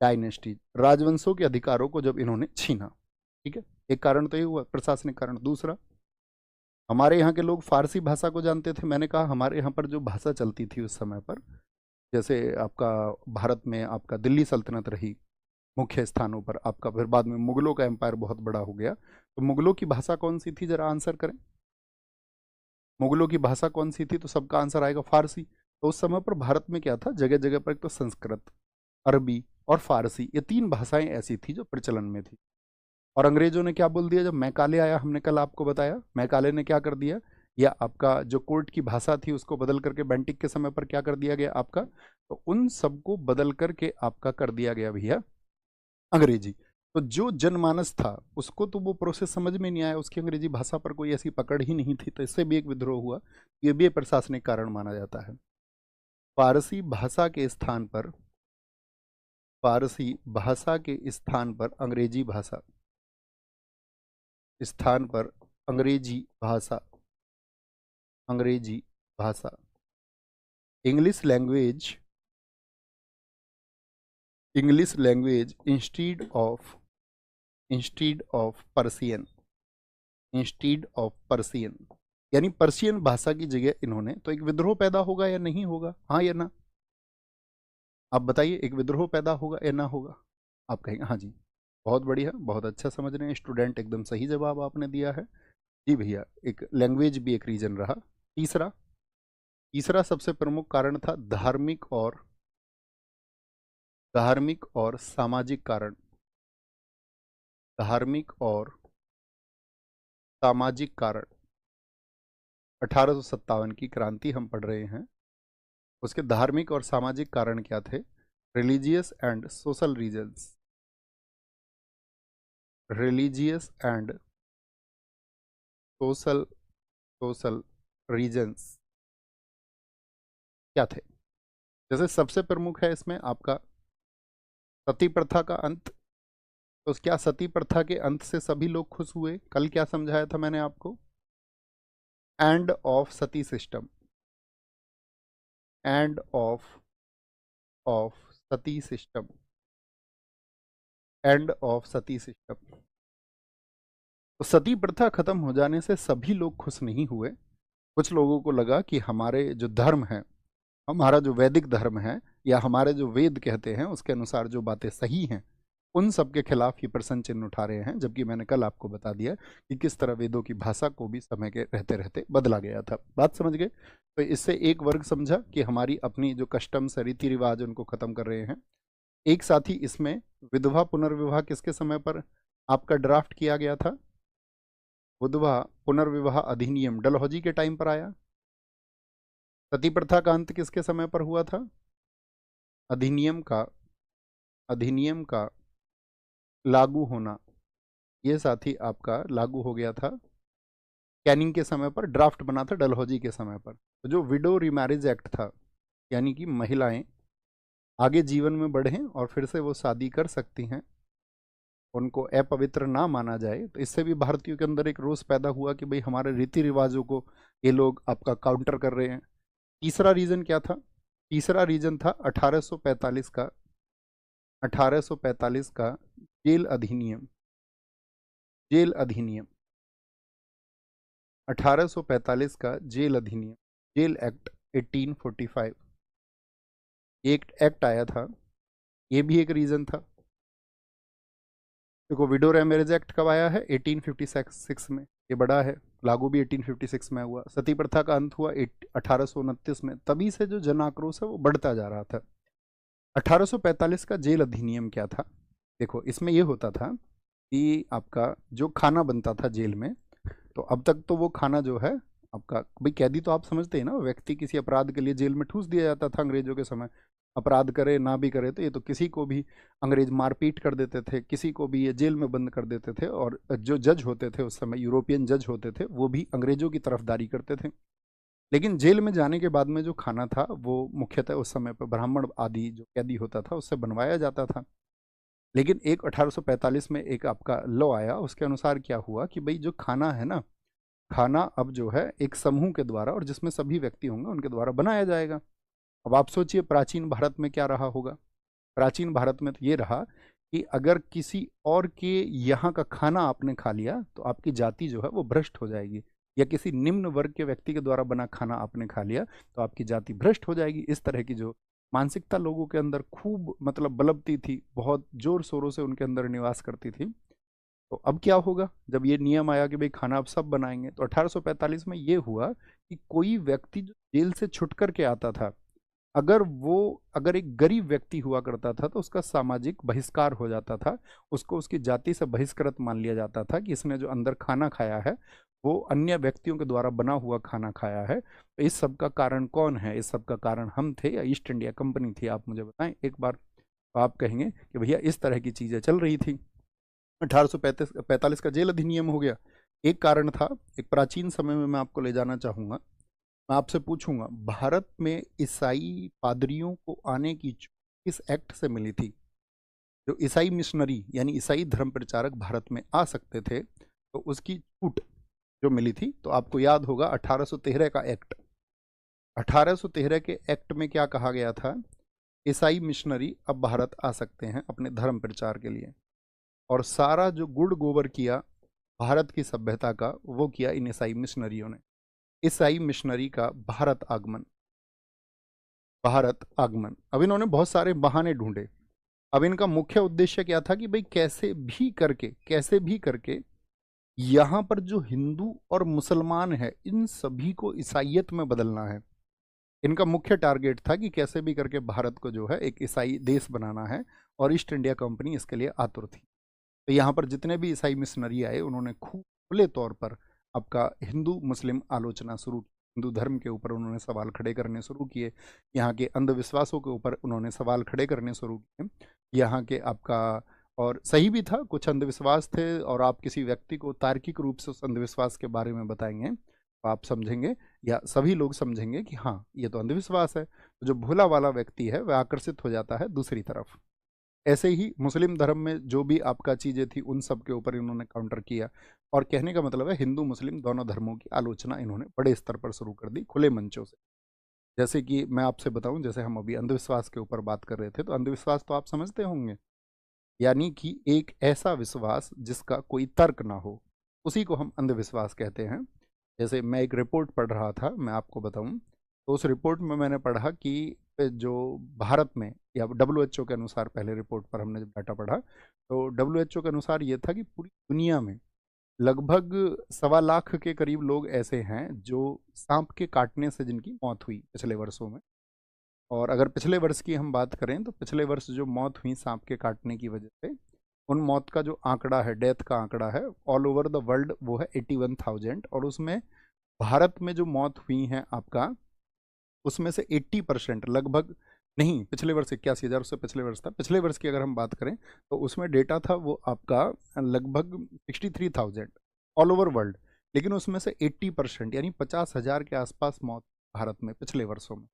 Dynasty, राजवंशों के अधिकारों को जब इन्होंने छीना। ठीक है, एक कारण तो ये हुआ प्रशासनिक कारण। दूसरा, हमारे यहाँ के लोग फारसी भाषा को जानते थे। मैंने कहा हमारे यहाँ पर जो भाषा चलती थी उस समय पर, जैसे आपका भारत में आपका दिल्ली सल्तनत रही मुख्य स्थानों पर, आपका फिर बाद में मुगलों का एम्पायर बहुत बड़ा हो गया, तो मुगलों की भाषा कौन सी थी, जरा आंसर करें। मुगलों की भाषा कौन सी थी, तो सबका आंसर आएगा फारसी। तो उस समय पर भारत में क्या था, जगह जगह पर एक तो संस्कृत, अरबी और फारसी, ये तीन भाषाएं ऐसी थी जो प्रचलन में थी। और अंग्रेजों ने क्या बोल दिया, जब मैकाले आया, हमने कल आपको बताया, मैकाले ने क्या कर दिया, या आपका जो कोर्ट की भाषा थी उसको बदल करके बेंटिक के समय पर क्या कर दिया गया आपका, तो उन सबको बदल करके आपका कर दिया गया भैया अंग्रेजी। तो जो जनमानस था उसको तो वो प्रोसेस समझ में नहीं आया, उसकी अंग्रेजी भाषा पर कोई ऐसी पकड़ ही नहीं थी, तो इससे भी एक विद्रोह हुआ। ये भी एक प्रशासनिक कारण माना जाता है। फारसी भाषा के स्थान पर, फारसी भाषा के स्थान पर अंग्रेजी भाषा, स्थान पर अंग्रेजी भाषा, अंग्रेजी भाषा, English language, English language instead of Persian, instead of Persian, यानी पर्शियन भाषा की जगह इन्होंने, तो एक विद्रोह पैदा होगा या नहीं होगा, हाँ या ना, आप बताइए, एक विद्रोह पैदा होगा या ना होगा। आप कहेंगे हाँ जी, बहुत बढ़िया, बहुत अच्छा समझ रहे हैं स्टूडेंट, एकदम सही जवाब आपने दिया है जी भैया। एक लैंग्वेज भी एक रीजन रहा। तीसरा, तीसरा सबसे प्रमुख कारण था धार्मिक और सामाजिक कारण, धार्मिक और सामाजिक कारण। 1857 की क्रांति हम पढ़ रहे हैं, उसके धार्मिक और सामाजिक कारण क्या थे, religious and social reasons, religious and social social reasons क्या थे। जैसे सबसे प्रमुख है इसमें आपका सती प्रथा का अंत। तो क्या सती प्रथा के अंत से सभी लोग खुश हुए, कल क्या समझाया था मैंने आपको, end of Sati system, end of Sati system, end of Sati system. तो सती प्रथा खत्म हो जाने से सभी लोग खुश नहीं हुए। कुछ लोगों को लगा कि हमारे जो धर्म है, हमारा जो वैदिक धर्म है, या हमारे जो वेद कहते हैं उसके अनुसार जो बातें सही हैं, उन सब के खिलाफ ये प्रश्न चिन्ह उठा रहे हैं। जबकि मैंने कल आपको बता दिया कि किस तरह वेदों की भाषा को भी समय के रहते रहते बदला गया था। बात समझ गए। तो इससे एक वर्ग समझा कि हमारी अपनी जो कस्टम्स है, रीति रिवाज, उनको खत्म कर रहे हैं। एक साथ ही इसमें विधवा पुनर्विवाह किसके समय पर आपका ड्राफ्ट किया गया था, विधवा पुनर्विवाह अधिनियम डलहौजी के टाइम पर आया। सती प्रथा का अंत किसके समय पर हुआ था, अधिनियम का लागू होना, ये साथ ही आपका लागू हो गया था कैनिंग के समय पर, ड्राफ्ट बना था डलहौजी के समय पर। तो जो विडो रिमैरिज एक्ट था, यानी कि महिलाएं आगे जीवन में बढ़ें और फिर से वो शादी कर सकती हैं, उनको अपवित्र ना माना जाए, तो इससे भी भारतीयों के अंदर एक रोष पैदा हुआ कि भाई हमारे रीति रिवाजों को ये लोग आपका काउंटर कर रहे हैं। तीसरा रीजन क्या था, तीसरा रीजन था 1845 का, 1845 का जेल अधिनियम, जेल अधिनियम, 1845 का जेल अधिनियम, जेल एक्ट 1845, एक एक्ट आया था, ये भी एक रीजन था। देखो विडो रेमैरेज एक्ट कब आया है, 1856 में, ये बड़ा है, लागू भी 1856 में हुआ। सती प्रथा का अंत हुआ 1829 में। तभी से जो जन आक्रोश है वो बढ़ता जा रहा था। 1845 का जेल अधिनियम क्या था, देखो इसमें ये होता था कि आपका जो खाना बनता था जेल में, तो अब तक तो वो खाना जो है आपका, भाई कैदी तो आप समझते हैं ना, व्यक्ति किसी अपराध के लिए जेल में ठूस दिया जाता था अंग्रेजों के समय, अपराध करे ना भी करे तो ये तो किसी को भी अंग्रेज मारपीट कर देते थे, किसी को भी ये जेल में बंद कर देते थे। और जो जज होते थे उस समय, यूरोपियन जज होते थे, वो भी अंग्रेजों की तरफदारी करते थे। लेकिन जेल में जाने के बाद में जो खाना था वो मुख्यतः उस समय पर ब्राह्मण आदि जो कैदी होता था उससे बनवाया जाता था। लेकिन एक 1845 में एक आपका लॉ आया, उसके अनुसार क्या हुआ कि भाई जो खाना है ना, खाना अब जो है एक समूह के द्वारा, और जिसमें सभी व्यक्ति होंगे उनके द्वारा बनाया जाएगा। अब आप सोचिए प्राचीन भारत में क्या रहा होगा, प्राचीन भारत में तो ये रहा कि अगर किसी और के यहाँ का खाना आपने खा लिया तो आपकी जाति जो है वो भ्रष्ट हो जाएगी, या किसी निम्न वर्ग के व्यक्ति के द्वारा बना खाना आपने खा लिया तो आपकी जाति भ्रष्ट हो जाएगी। इस तरह की जो मानसिकता लोगों के अंदर खूब मतलब बलबती थी, बहुत जोर शोरों से उनके अंदर निवास करती थी। तो अब क्या होगा जब ये नियम आया कि भाई खाना अब सब बनाएंगे, तो 1845 में ये हुआ कि कोई व्यक्ति जो जेल से छुट कर के आता था, अगर एक गरीब व्यक्ति हुआ करता था तो उसका सामाजिक बहिष्कार हो जाता था, उसको उसकी जाति से बहिष्कृत मान लिया जाता था कि इसने जो अंदर खाना खाया है वो अन्य व्यक्तियों के द्वारा बना हुआ खाना खाया है। तो इस सब का कारण कौन है? इस सब का कारण हम थे या ईस्ट इंडिया कंपनी थी? आप मुझे बताएं एक बार। तो आप कहेंगे कि भैया इस तरह की चीज़ें चल रही थी। 1845 का जेल अधिनियम हो गया, एक कारण था। एक प्राचीन समय में मैं आपको ले जाना चाहूँगा। मैं आपसे पूछूंगा भारत में ईसाई पादरियों को आने की छूट किस एक्ट से मिली थी? जो ईसाई मिशनरी यानी ईसाई धर्म प्रचारक भारत में आ सकते थे तो उसकी छूट जो मिली थी, तो आपको याद होगा 1813 का एक्ट। 1813 के एक्ट में क्या कहा गया था? ईसाई मिशनरी अब भारत आ सकते हैं अपने धर्म प्रचार के लिए, और सारा जो गुड़ गोबर किया भारत की सभ्यता का वो किया इन ईसाई मिशनरियों ने। ईसाई मिशनरी का भारत आगमन, भारत आगमन। अब इन्होंने बहुत सारे बहाने ढूंढे। अब इनका मुख्य उद्देश्य क्या था कि भाई कैसे भी करके यहाँ पर जो हिंदू और मुसलमान है इन सभी को ईसाइयत में बदलना है। इनका मुख्य टारगेट था कि कैसे भी करके भारत को जो है एक ईसाई देश बनाना है, और ईस्ट इंडिया कंपनी इसके लिए आतुर थी। तो यहाँ पर जितने भी ईसाई मिशनरी आए उन्होंने खूब खुले तौर पर आपका हिंदू मुस्लिम आलोचना शुरू की। हिंदू धर्म के ऊपर उन्होंने सवाल खड़े करने शुरू किए, यहाँ के अंधविश्वासों के ऊपर उन्होंने सवाल खड़े करने शुरू किए। यहाँ के आपका, और सही भी था, कुछ अंधविश्वास थे, और आप किसी व्यक्ति को तार्किक रूप से उस अंधविश्वास के बारे में बताएंगे तो आप समझेंगे या सभी लोग समझेंगे कि हाँ ये तो अंधविश्वास है। तो जो भोला वाला व्यक्ति है वह आकर्षित हो जाता है दूसरी तरफ। ऐसे ही मुस्लिम धर्म में जो भी आपका चीज़ें थी उन सब के ऊपर इन्होंने काउंटर किया, और कहने का मतलब है हिंदू मुस्लिम दोनों धर्मों की आलोचना इन्होंने बड़े स्तर पर शुरू कर दी, खुले मंचों से। जैसे कि मैं आपसे बताऊं, जैसे हम अभी अंधविश्वास के ऊपर बात कर रहे थे, तो अंधविश्वास तो आप समझते होंगे, यानी कि एक ऐसा विश्वास जिसका कोई तर्क ना हो, उसी को हम अंधविश्वास कहते हैं। जैसे मैं एक रिपोर्ट पढ़ रहा था, मैं आपको बताऊं, तो उस रिपोर्ट में मैंने पढ़ा कि जो भारत में या WHO के अनुसार, पहले रिपोर्ट पर हमने जब डाटा पढ़ा तो WHO के अनुसार ये था कि पूरी दुनिया में लगभग 1.25 लाख के करीब लोग ऐसे हैं जो सांप के काटने से जिनकी मौत हुई पिछले वर्षों में। और अगर पिछले वर्ष की हम बात करें तो पिछले वर्ष जो मौत हुई सांप के काटने की वजह से, उन मौत का जो आंकड़ा है, डेथ का आंकड़ा है ऑल ओवर द वर्ल्ड, वो है 81,000। और उसमें भारत में जो मौत हुई हैं आपका, उसमें से 80% लगभग, नहीं पिछले वर्ष 81,000, उससे पिछले वर्ष था, पिछले वर्ष की अगर हम बात करें तो उसमें डेटा था वो आपका लगभग 63,000 ऑल ओवर वर्ल्ड। लेकिन उसमें से 80% यानी 50,000 के आसपास मौत भारत में पिछले वर्षों में।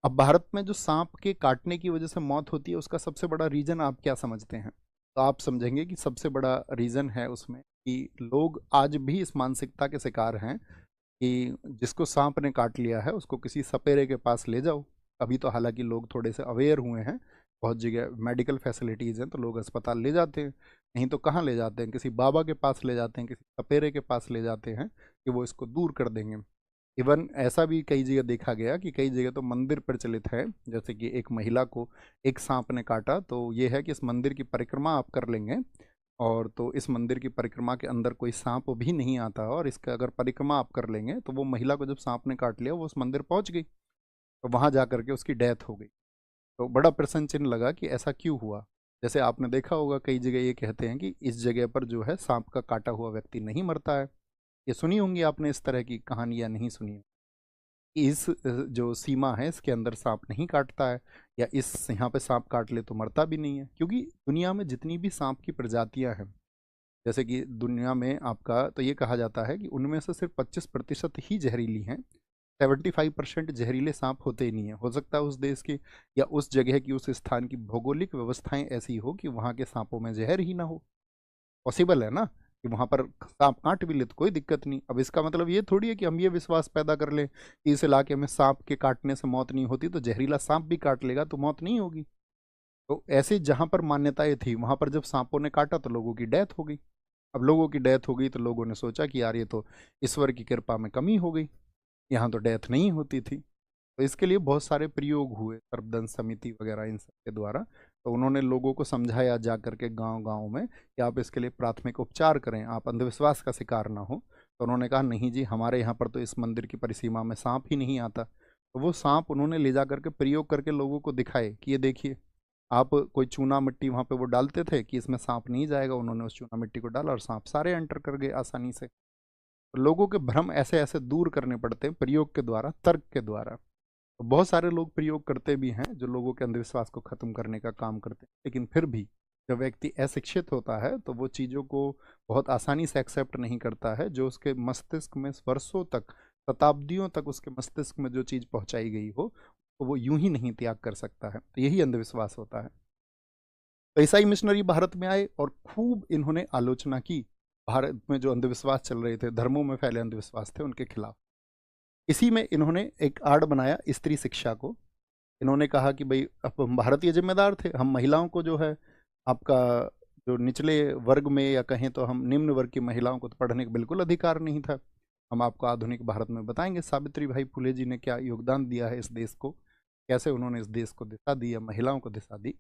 अब भारत में जो सांप के काटने की वजह से मौत होती है उसका सबसे बड़ा रीजन आप क्या समझते हैं? तो आप समझेंगे कि सबसे बड़ा रीजन है उसमें कि लोग आज भी इस मानसिकता के शिकार हैं कि जिसको सांप ने काट लिया है उसको किसी सपेरे के पास ले जाओ। अभी तो हालांकि लोग थोड़े से अवेयर हुए हैं, बहुत जगह मेडिकल फैसिलिटीज़ हैं तो लोग अस्पताल ले जाते हैं, नहीं तो कहाँ ले जाते हैं? किसी बाबा के पास ले जाते हैं, किसी सपेरे के पास ले जाते हैं कि वो इसको दूर कर देंगे। इवन ऐसा भी कई जगह देखा गया कि कई जगह तो मंदिर प्रचलित है, जैसे कि एक महिला को एक सांप ने काटा तो ये है कि इस मंदिर की परिक्रमा आप कर लेंगे, और तो इस मंदिर की परिक्रमा के अंदर कोई सांप भी नहीं आता, और इसका अगर परिक्रमा आप कर लेंगे तो वो महिला को जब सांप ने काट लिया वो उस मंदिर पहुंच गई, तो वहां जा करके उसकी डेथ हो गई। तो बड़ा प्रश्न चिन्ह लगा कि ऐसा क्यों हुआ। जैसे आपने देखा होगा कई जगह ये कहते हैं कि इस जगह पर जो है सांप का काटा हुआ व्यक्ति नहीं मरता है। ये सुनी होंगी आपने इस तरह की कहानी, या नहीं सुनी? इस जो सीमा है इसके अंदर सांप नहीं काटता है, या इस यहाँ पे सांप काट ले तो मरता भी नहीं है। क्योंकि दुनिया में जितनी भी सांप की प्रजातियां हैं, जैसे कि दुनिया में आपका तो ये कहा जाता है कि उनमें से सिर्फ 25% ही जहरीली हैं। 75% जहरीले सांप होते ही नहीं है। हो सकता है उस देश की या उस जगह की, उस स्थान की भौगोलिक व्यवस्थाएं ऐसी हो कि वहाँ के सांपों में जहर ही ना हो। पॉसिबल है ना कि वहां पर सांप काट भी ले तो कोई दिक्कत नहीं। अब इसका मतलब ये थोड़ी है कि हम ये विश्वास पैदा कर लें कि इस इलाके में सांप के काटने से मौत नहीं होती तो जहरीला सांप भी काट लेगा तो मौत नहीं होगी। तो ऐसे जहाँ पर मान्यताएं थी वहाँ पर जब सांपों ने काटा तो लोगों की डेथ हो गई। अब लोगों की डेथ हो गई तो लोगों ने सोचा कि यार ये तो ईश्वर की कृपा में कमी हो गई, यहाँ तो डेथ नहीं होती थी। तो इसके लिए बहुत सारे प्रयोग हुए सर्पदंश समिति वगैरह इन सब के द्वारा। तो उन्होंने लोगों को समझाया जा करके गांव गांव में कि आप इसके लिए प्राथमिक उपचार करें, आप अंधविश्वास का शिकार ना हो। तो उन्होंने कहा नहीं जी, हमारे यहाँ पर तो इस मंदिर की परिसीमा में सांप ही नहीं आता। तो वो सांप उन्होंने ले जा करके प्रयोग करके लोगों को दिखाए कि ये देखिए, आप कोई चूना मिट्टी वहाँ पे वो डालते थे कि इसमें सांप नहीं जाएगा, उन्होंने उस चूना मिट्टी को डाला और सांप सारे एंटर कर गए आसानी से। तो लोगों के भ्रम ऐसे ऐसे दूर करने पड़ते हैं प्रयोग के द्वारा, तर्क के द्वारा। तो बहुत सारे लोग प्रयोग करते भी हैं जो लोगों के अंधविश्वास को खत्म करने का काम करते हैं, लेकिन फिर भी जब व्यक्ति अशिक्षित होता है तो वो चीज़ों को बहुत आसानी से एक्सेप्ट नहीं करता है। जो उसके मस्तिष्क में वर्षों तक, शताब्दियों तक उसके मस्तिष्क में जो चीज़ पहुंचाई गई हो, तो वो यूं ही नहीं त्याग कर सकता है। तो यही अंधविश्वास होता है। तो ईसाई मिशनरी भारत में आए और खूब इन्होंने आलोचना की भारत में जो अंधविश्वास चल रहे थे, धर्मों में फैले अंधविश्वास थे, उनके खिलाफ। इसी में इन्होंने एक आड़ बनाया स्त्री शिक्षा को। इन्होंने कहा कि भाई अब हम भारतीय जिम्मेदार थे, हम महिलाओं को जो है आपका जो निचले वर्ग में या कहें तो हम निम्न वर्ग की महिलाओं को तो पढ़ने का बिल्कुल अधिकार नहीं था। हम आपको आधुनिक भारत में बताएंगे सावित्री भाई फुले जी ने क्या योगदान दिया है इस देश को, कैसे उन्होंने इस देश को दिशा दी या महिलाओं को दिशा दी।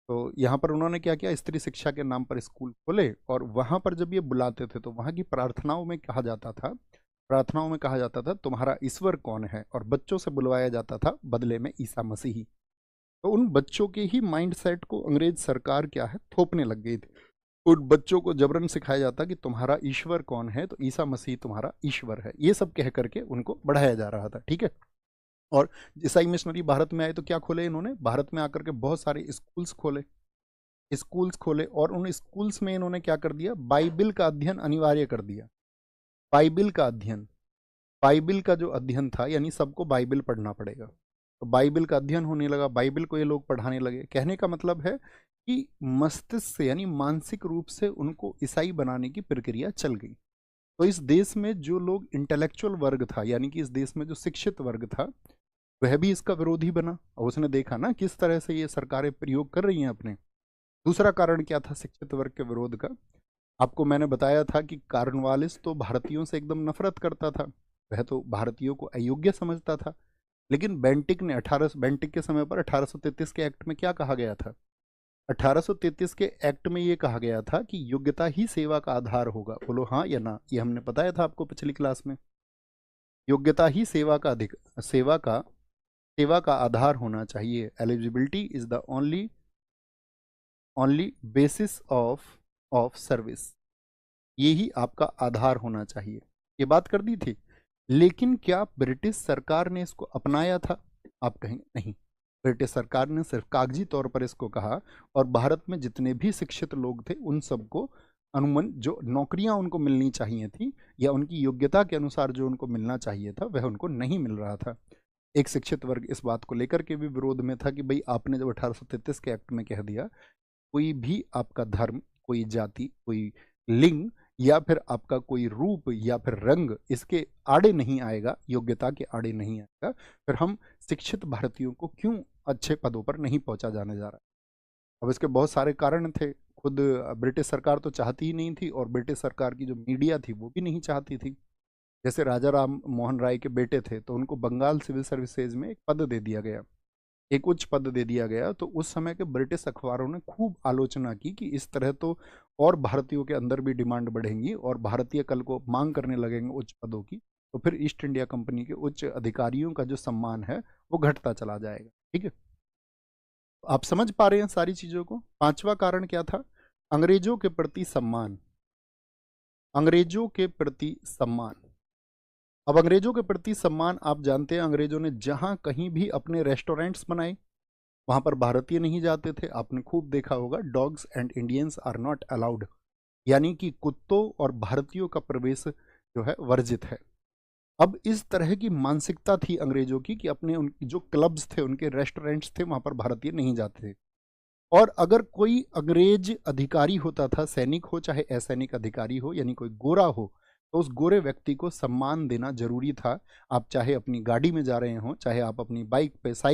तो यहाँ पर उन्होंने क्या किया, स्त्री शिक्षा के नाम पर स्कूल खोले और वहाँ पर जब ये बुलाते थे तो वहाँ की प्रार्थनाओं में कहा जाता था, तुम्हारा ईश्वर कौन है, और बच्चों से बुलवाया जाता था बदले में ईसा मसीही। तो उन बच्चों के ही माइंड सेट को अंग्रेज सरकार क्या है थोपने लग गई थी। उन बच्चों को जबरन सिखाया जाता कि तुम्हारा ईश्वर कौन है, तो ईसा मसीह तुम्हारा ईश्वर है, ये सब कह करके उनको बढ़ाया जा रहा था। ठीक है। और ईसाई मिशनरी भारत में आए तो क्या खोले इन्होंने, भारत में आकर के बहुत सारे स्कूल्स खोले और उन स्कूल्स में इन्होंने क्या कर दिया, बाइबिल का अध्ययन अनिवार्य कर दिया। बाइबिल का अध्ययन, बाइबिल का जो अध्ययन था, यानी सबको बाइबिल पढ़ना पड़ेगा। तो बाइबिल का अध्ययन होने लगा, बाइबिल को ये लोग पढ़ाने लगे। कहने का मतलब है कि मस्तिष्क से यानी मानसिक रूप से उनको ईसाई बनाने की प्रक्रिया चल गई। तो इस देश में जो लोग इंटेलेक्चुअल वर्ग था, यानी कि इस देश में जो शिक्षित वर्ग था, वह भी इसका विरोधी बना। और उसने देखा ना किस तरह से ये सरकारें प्रयोग कर रही हैं अपने। दूसरा कारण क्या था शिक्षित वर्ग के विरोध का, आपको मैंने बताया था कि कार्नवालिस तो भारतीयों से एकदम नफरत करता था, वह तो भारतीयों को अयोग्य समझता था। लेकिन बेंटिक के समय पर 1833 के एक्ट में क्या कहा गया था, 1833 के एक्ट में ये कहा गया था कि योग्यता ही सेवा का आधार होगा। बोलो हाँ या ना, ये हमने बताया था आपको पिछली क्लास में। योग्यता ही सेवा का आधार होना चाहिए। Eligibility is the only basis of service, ये ही आपका आधार होना चाहिए, ये बात कर दी थी। लेकिन क्या ब्रिटिश सरकार ने इसको अपनाया था, आप कहेंगे नहीं। ब्रिटिश सरकार ने सिर्फ कागजी तौर पर इसको कहा और भारत में जितने भी शिक्षित लोग थे उन सबको अनुमन जो नौकरियां उनको मिलनी चाहिए थी या उनकी योग्यता के अनुसार जो उनको मिलना चाहिए था वह उनको नहीं मिल रहा था। एक शिक्षित वर्ग इस बात को लेकर के भी विरोध में था कि भाई आपने जब 1833 के एक्ट में कह दिया कोई भी आपका धर्म, कोई जाति, कोई लिंग या फिर आपका कोई रूप या फिर रंग इसके आड़े नहीं आएगा, योग्यता के आड़े नहीं आएगा, फिर हम शिक्षित भारतीयों को क्यों अच्छे पदों पर नहीं पहुंचा जाने जा रहा है। अब इसके बहुत सारे कारण थे। खुद ब्रिटिश सरकार तो चाहती ही नहीं थी और ब्रिटिश सरकार की जो मीडिया थी वो भी नहीं चाहती थी। जैसे राजा राम मोहन राय के बेटे थे तो उनको बंगाल सिविल सर्विसेज में एक पद दे दिया गया, एक उच्च पद दे दिया गया। तो उस समय के ब्रिटिश अखबारों ने खूब आलोचना की कि इस तरह तो और भारतीयों के अंदर भी डिमांड बढ़ेंगी और भारतीय कल को मांग करने लगेंगे उच्च पदों की, तो फिर ईस्ट इंडिया कंपनी के उच्च अधिकारियों का जो सम्मान है वो घटता चला जाएगा। ठीक है, आप समझ पा रहे हैं सारी चीजों को। पांचवा कारण क्या था, अंग्रेजों के प्रति सम्मान। अंग्रेजों के प्रति सम्मान, अब अंग्रेजों के प्रति सम्मान आप जानते हैं, अंग्रेजों ने जहां कहीं भी अपने रेस्टोरेंट्स बनाए वहां पर भारतीय नहीं जाते थे। आपने खूब देखा होगा, dogs and Indians are not allowed, यानी कि कुत्तों और भारतीयों का प्रवेश जो है वर्जित है। अब इस तरह की मानसिकता थी अंग्रेजों की कि अपने उनके जो क्लब्स थे, उनके रेस्टोरेंट्स थे, वहां पर भारतीय नहीं जाते थे। और अगर कोई अंग्रेज अधिकारी होता था, सैनिक हो चाहे असैनिक अधिकारी हो, यानी कोई गोरा हो, तो उस गोरे व्यक्ति को सम्मान देना जरूरी था। आप चाहे अपनी गाड़ी में जा रहे हो, चाहे आप अपनी बाइक पे साइकिल